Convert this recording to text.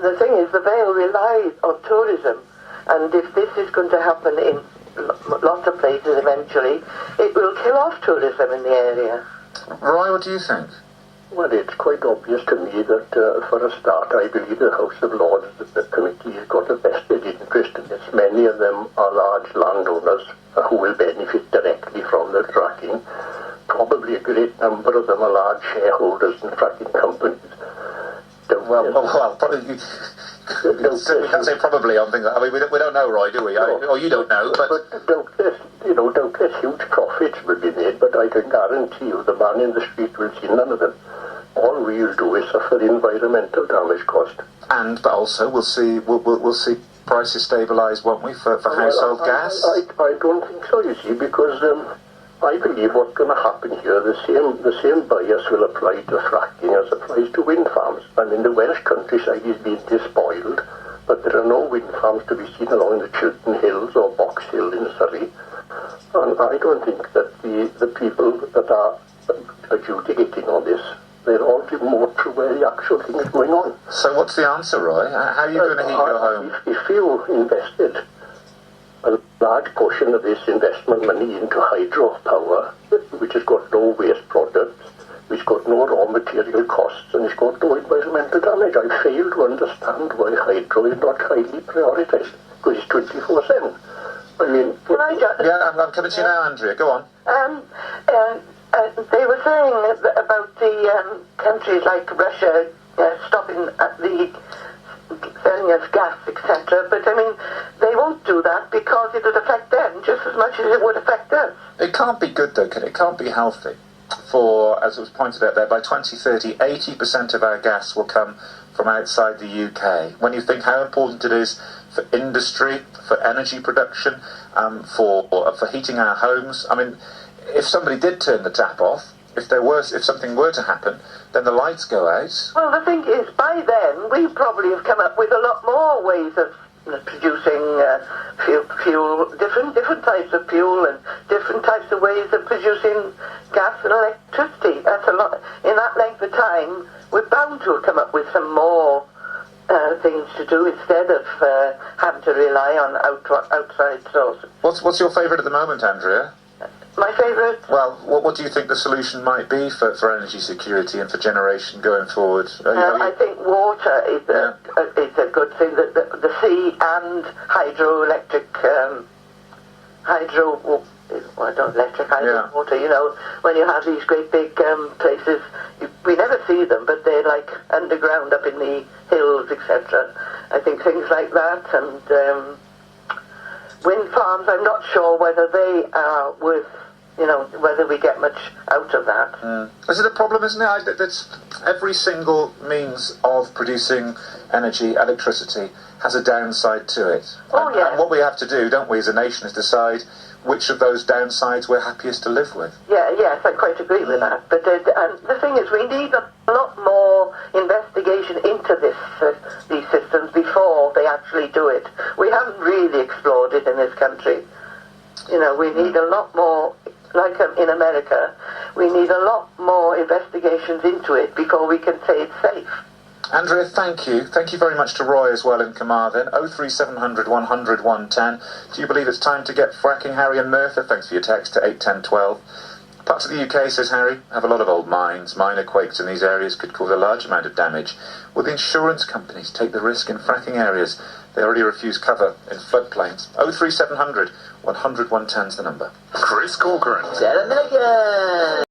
the thing is, the Vale relies on tourism, and if this is going to happen in lots of places eventually, it will kill off tourism in the area. Roy, what do you think? Well, it's quite obvious to me that, for a start, I believe the House of Lords, the committee, has got a vested interest in this. Many of them are large landowners who will benefit directly from the fracking. Probably a great number of them are large shareholders in fracking companies. Probably. We can't say probably on things like that. I mean, we don't know, Roy, do we? No, or you don't know. But doubtless huge profits will be made, but I can guarantee you the man in the street will see none of them. All we'll do is suffer environmental damage cost. But also we'll see prices stabilise, won't we, for household gas? I don't think so, you see, because I believe what's going to happen here, the same bias will apply to fracking as applies to wind farms. I mean, the Welsh countryside is being despoiled, but there are no wind farms to be seen along the Chiltern Hills or Box Hill in Surrey. And I don't think that the people that are adjudicating on this, they're all more to where the actual thing is going on. So what's the answer, Roy? How are you going to heat your home? If you invested a large portion of this investment money into hydropower, which has got no waste products, which got no raw material costs, and it's got no environmental damage, I fail to understand why hydro is not highly prioritised, because it's 24/7. I mean... I'm coming to you now, Andrea. Go on. They were saying about the countries like Russia stopping the selling us gas, etc. But I mean, they won't do that because it would affect them just as much as it would affect us. It can't be good, though, can it? It can't be healthy. For, as it was pointed out there, by 2030, 80% of our gas will come from outside the UK. When you think how important it is for industry, for energy production, for heating our homes, I mean, if somebody did turn the tap off, if something were to happen, then the lights go out. Well, the thing is, by then we probably have come up with a lot more ways of producing fuel, different types of fuel, and different types of ways of producing gas and electricity. That's a lot. In that length of time, we're bound to come up with some more things to do instead of having to rely on outside sources. What's your favourite at the moment, Andrea? My favourite? Well, what do you think the solution might be for energy security and for generation going forward? I think water is a good thing. The sea and hydroelectric, water, you know, when you have these great big places, we never see them, but they're like underground up in the hills, etc. I think things like that, and wind farms, I'm not sure whether they are worth, whether we get much out of that. Is it a problem, isn't it? That's every single means of producing energy, electricity, has a downside to it. And what we have to do, don't we, as a nation, is decide which of those downsides we're happiest to live with. Yes, I quite agree with that. But and the thing is, we need a lot more investigation into these systems before they actually do it. We haven't really explored it in this country. We need a lot more, like in America, we need a lot more investigations into it before we can say it's safe. Andrea, thank you. Thank you very much to Roy as well in Carmarthen. 03700 100 110. Do you believe it's time to get fracking? Harry and Merthyr, thanks for your text to 81012. Parts of the UK, says Harry, have a lot of old mines. Minor quakes in these areas could cause a large amount of damage. Will the insurance companies take the risk in fracking areas? They already refuse cover in floodplains. 03700 100 110's the number. Chris Corcoran.